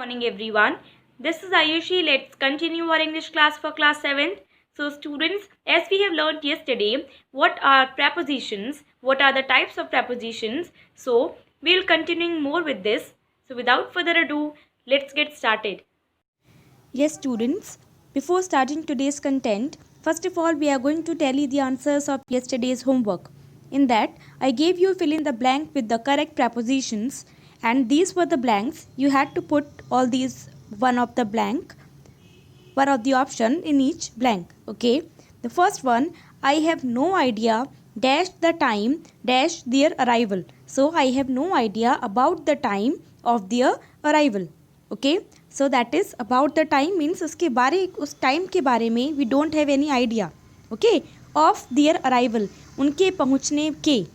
morning everyone. This is Ayushi. Let's continue our English class for class 7th. So students, as we have learned yesterday, what are prepositions? What are the types of prepositions? So we'll continuing more with this. So without further ado, let's get started. Yes students, before starting today's content, first of all we are going to tell you the answers of yesterday's homework. In that, I gave you fill in the blank with the correct prepositions and these were the blanks. You had to put all these one of the option in each blank. Okay. The first one, I have no idea dash the time dash their arrival. So I have no idea about the time of their arrival. Okay. So that is about the time means उसके बारे उस time के बारे में we don't have any idea. Okay. Of their arrival. उनके पहुँचने के.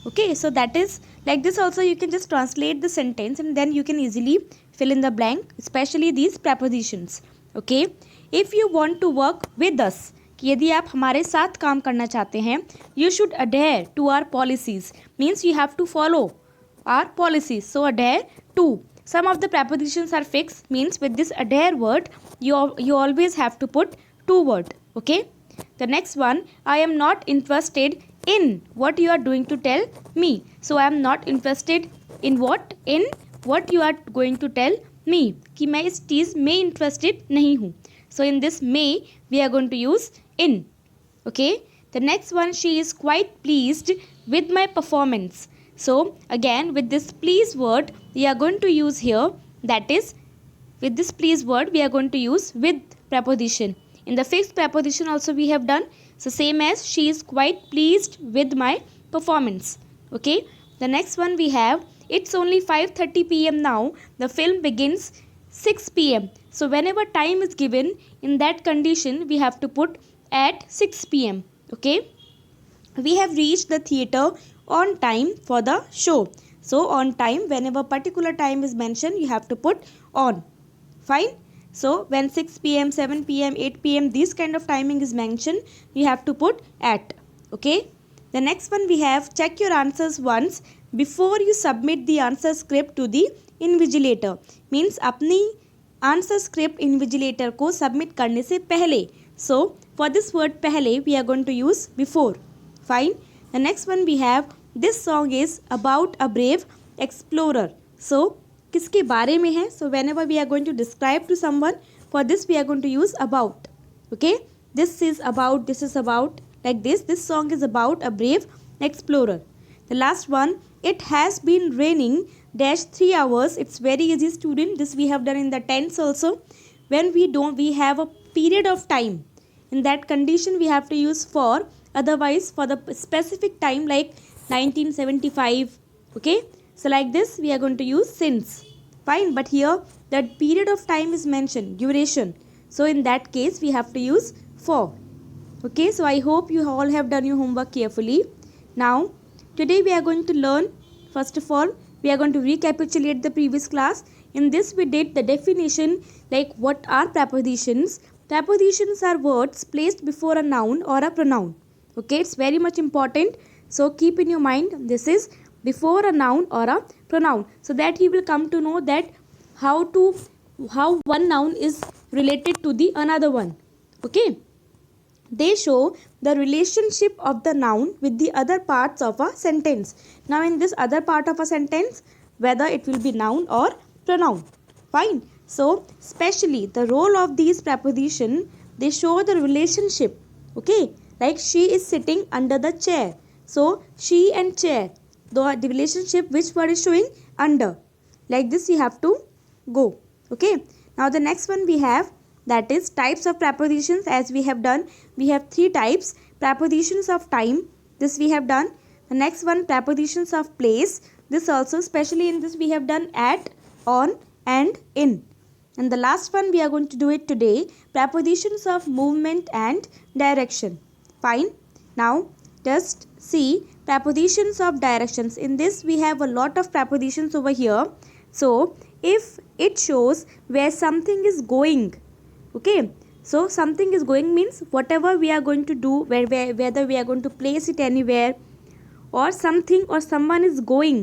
Okay. So that is like this also you can just translate the sentence and then you can easily fill in the blank, especially these prepositions. Okay. If you want to work with us, कि यदि आप हमारे साथ काम करना चाहते हैं, you should adhere to our policies. Means you have to follow our policies. So adhere to. Some of the prepositions are fixed. Means with this adhere word, you always have to put two word. Okay. The next one, I am not interested in what you are doing to tell me. So I am not interested in what? In what you are going to tell me. कि मैं इस चीज़ में interested नहीं हूँ. So in this may, we are going to use in. Okay. The next one, she is quite pleased with my performance. So again, with this please word, we are going to use here. That is, with this please word, we are going to use with preposition. In the fixed preposition also we have done. So same as she is quite pleased with my performance. Okay. The next one we have, it's only 5:30 p.m. now. The film begins 6 p.m. So whenever time is given, in that condition we have to put at 6 p.m. Okay. We have reached the theatre on time for the show. So on time, whenever particular time is mentioned, you have to put on. Fine. So when 6 p.m., 7 p.m., 8 p.m. this kind of timing is mentioned, you have to put at. Okay. The next one we have, check your answers once before you submit the answer script to the invigilator. Means अपनी answer script invigilator को submit करने से पहले. So for this word पहले we are going to use before. Fine. The next one we have, this song is about a brave explorer. So किसके बारे में है? So whenever we are going to describe to someone, for this we are going to use about. Okay. This is about, this is about, like this song is about a brave explorer. The last one, it has been raining dash 3 hours. It's very easy student. This we have done in the tense also. When we have a period of time. In that condition we have to use for. Otherwise for the specific time like 1975. Okay. So like this we are going to use since. Fine. But here that period of time is mentioned. Duration. So in that case we have to use for. Okay. So I hope you all have done your homework carefully. Now today we are going to learn, first of all, we are going to recapitulate the previous class. In this we did the definition, like what are prepositions. Prepositions are words placed before a noun or a pronoun. Okay, it's very much important. So keep in your mind, this is before a noun or a pronoun. So that you will come to know that how one noun is related to the another one. Okay. They show the relationship of the noun with the other parts of a sentence. Now in this other part of a sentence, whether it will be noun or pronoun. Fine. So especially the role of these preposition, they show the relationship. Okay. Like she is sitting under the chair. So she and chair, the relationship, which word is showing? Under. Like this you have to go. Okay. Now the next one we have, that is types of prepositions. As we have done, we have 3 types. Prepositions of time, this we have done. The next one, prepositions of place. This also, especially in this we have done at, on and in. And the last one we are going to do it today, prepositions of movement and direction. Fine. Now just see prepositions of directions. In this we have a lot of prepositions over here. So if it shows where something is going. Okay. So something is going means whatever we are going to do, whether we are going to place it anywhere, or something or someone is going.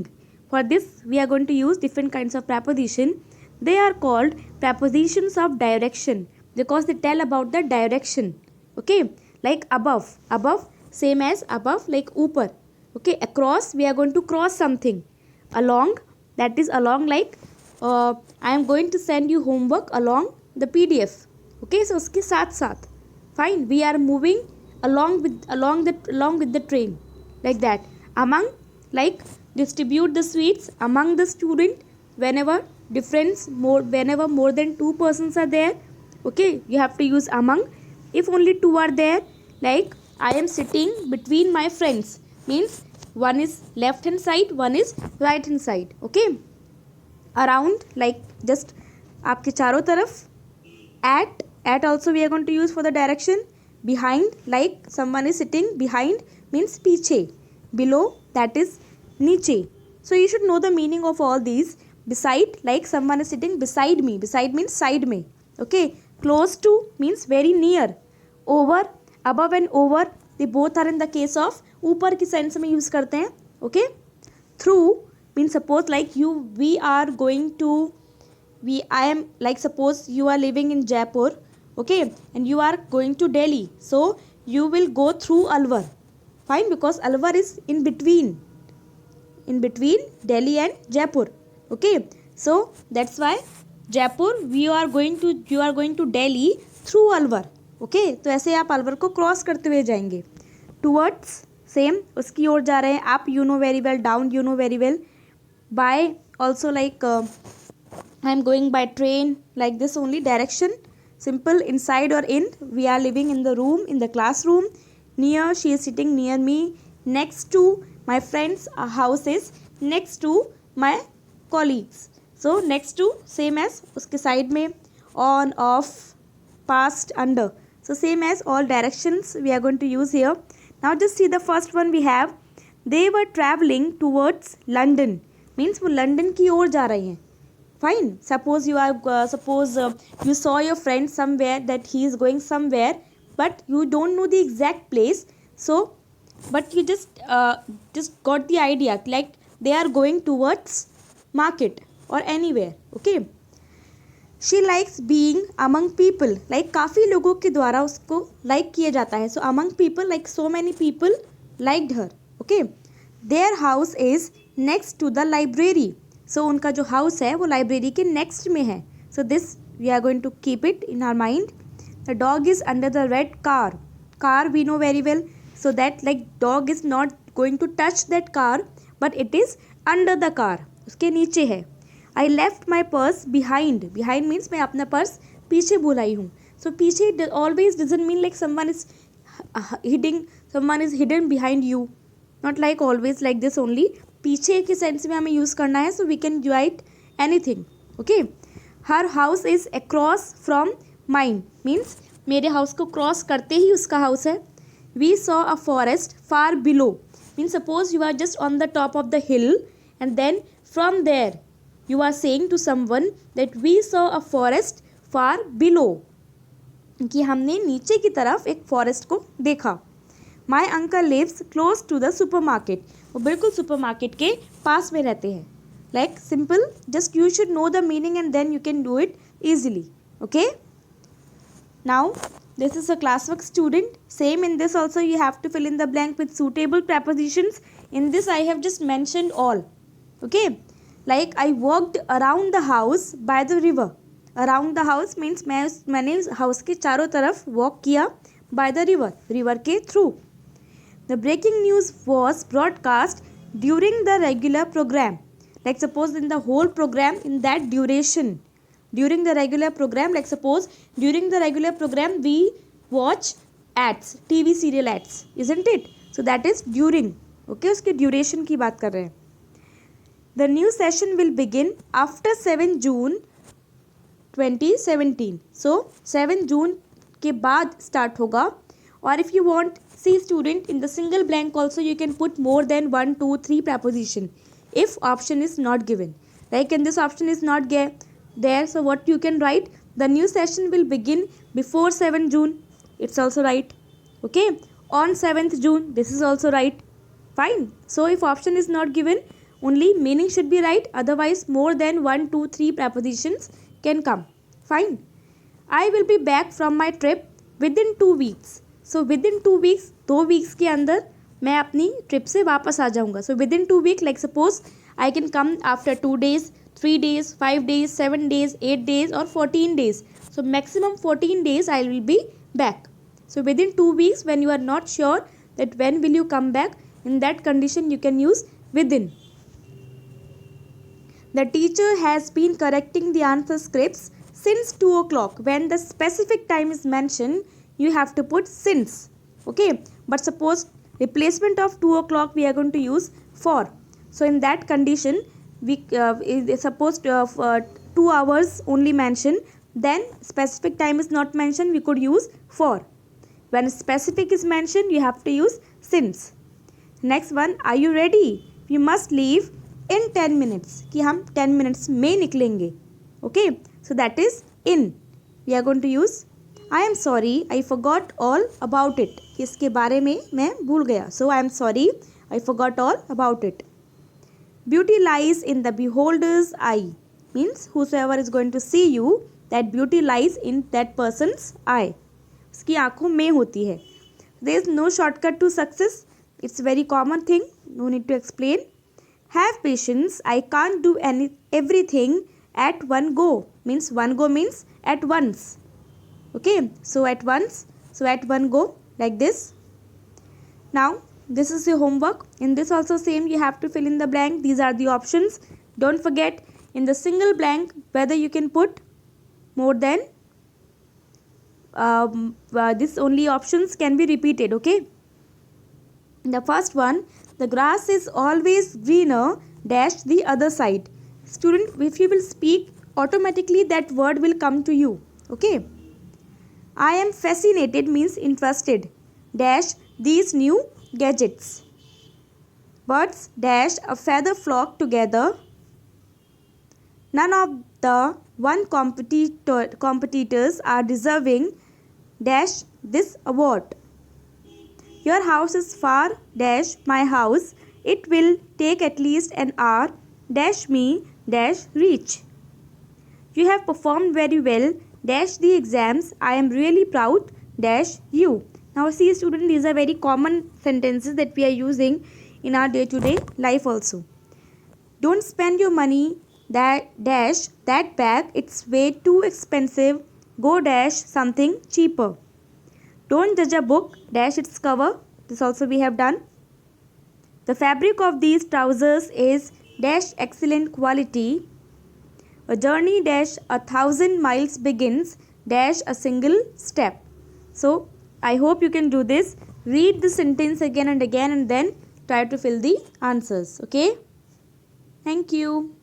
For this we are going to use different kinds of preposition. They are called prepositions of direction because they tell about the direction. Okay, like above, above same as above, like upar. Okay, across, we are going to cross something. Along, that is along, like I am going to send you homework along the PDF. Okay, so uske साथ साथ. Fine, we are moving along with the train, like that. Among, like distribute the sweets among the student whenever whenever more than two persons are there. Okay, you have to use among. If only two are there, like I am sitting between my friends, means one is left hand side, one is right hand side. Okay, around, like just आपके चारों तरफ. At also we are going to use for the direction. Behind, like someone is sitting behind, means पीछे. Below, that is नीचे. So you should know the meaning of all these. Beside, like someone is sitting beside me. Beside means side में. Okay, close to means very near. Over, above and over, they both are in the case of ऊपर की sense में use करते हैं. Okay, through means suppose like we are going to, I am, like suppose you are living in Jaipur. Okay, and you are going to Delhi, so you will go through Alwar. Fine, because Alwar is in between Delhi and Jaipur. Okay, so that's why Jaipur, you are going to Delhi through Alwar. Okay, तो ऐसे आप अलवर को cross करते हुए जाएंगे. Towards, same उसकी ओर जा रहे हैं आप. You know very well. Down, you know very well. By, also like I am going by train, like this only. Direction, simple. Inside or in, we are living in the room, in the classroom. Near, she is sitting near me. Next to, my friend's house is next to my colleagues. So next to, same as उसके side में. On, off, past, under. So same as all directions we are going to use here. Now just see the first one we have. They were traveling towards London, means वो London की ओर जा रहे हैं. Fine, suppose you saw your friend somewhere, that he is going somewhere, but you don't know the exact place. So but you just got the idea, like they are going towards market or anywhere. Okay, she likes being among people, like काफ़ी लोगों के द्वारा उसको like किया जाता है. So among people, like so many people liked her. Okay, their house is next to the library. So उनका जो house है वो library के next में है. So this we are going to keep it in our mind. The dog is under the red car. Car we know very well. So that like dog is not going to touch that car, but it is under the car. उसके नीचे है. I left my purse behind. Behind means मैं अपना purse पीछे भूल आई हूँ. So पीछे always doesn't mean like someone is hidden behind you. Not like always like this only. पीछे के सेंस में हमें यूज़ करना है. So we can write anything. Okay. Her house is across from mine. Means मेरे house को cross करते ही उसका हाउस है. We saw a forest far below. Means suppose you are just on the top of the hill, and then from there you are saying to someone that we saw a forest far below, कि हमने नीचे की तरफ एक forest को देखा. My uncle lives close to the supermarket. वो बिल्कुल सुपरमार्केट के पास में रहते हैं. Like simple, just you should know the meaning and then you can do it easily. Okay. Now this is a classwork student. Same in this also you have to fill in the blank with suitable prepositions. In this I have just mentioned all. Okay. Like I walked around the house by the river. Around the house means मैंने house के चारों तरफ walk किया by the river. River के through. The breaking news was broadcast during the regular program. Like suppose in the whole program, in that duration, during the regular program, like suppose during the regular program we watch ads, TV serial ads, isn't it? So that is during. Okay, उसके duration की बात कर रहे हैं. The new session will begin after 7 June 2017. So 7 June के बाद start होगा. Or if you want, see student, in the single blank also you can put more than 1, 2, 3 preposition if option is not given. Like in this option is not there, so what you can write? The new session will begin before 7 June. It's also right. Okay. On 7th June. This is also right. Fine. So if option is not given, Only meaning should be right, otherwise more than 1, 2, 3 prepositions can come. Fine. I will be back from my trip within 2 weeks. So within 2 weeks, 2 weeks के अंदर मैं अपनी trip से वापस आ जाऊँगा. So within 2 weeks, like suppose I can come after 2 days, 3 days, 5 days, 7 days, 8 days or 14 days. So maximum 14 days I will be back. So within 2 weeks, when you are not sure that when will you come back, in that condition you can use within. The teacher has been correcting the answer scripts since 2 o'clock. When the specific time is mentioned, you have to put since. Okay, but suppose replacement of 2 o'clock we are going to use for. So in that condition, we suppose 2 hours only mentioned, then specific time is not mentioned, we could use for. When specific is mentioned, you have to use since. Next one, are you ready? You must leave in 10 minutes. कि हम 10 minutes में निकलेंगे. Okay, so that is in. We are going to use I am sorry, I forgot all about it. कि इसके बारे में मैं भूल गया. So I am sorry, I forgot all about it. Beauty lies in the beholder's eye. Means whosoever is going to see you, that beauty lies in that person's eye. उसकी आँखों में होती है. There is no shortcut to success. It's a very common thing. No need to explain. Have patience. I can't do everything at one go. Means one go means at once. Okay. So at once. So at one go like this. Now this is your homework. In this also same, you have to fill in the blank. These are the options. Don't forget in the single blank whether you can put more than this only options can be repeated. Okay. The first one, the grass is always greener dash the other side. Student, if you will speak, automatically that word will come to you. Okay. I am fascinated means interested dash these new gadgets. Birds dash a feather flock together. None of the one competitors are deserving dash this award. Your house is far dash my house. It will take at least an hour dash me dash reach. You have performed very well dash the exams. I am really proud dash you. Now see student, these are very common sentences that we are using in our day-to-day life also. Don't spend your money that dash that bag, it's way too expensive. Go dash something cheaper. Don't judge a book dash its cover. This also we have done. The fabric of these trousers is dash excellent quality. A journey dash 1,000 miles begins dash a single step. So I hope you can do this. Read the sentence again and again and then try to fill the answers. Okay. Thank you.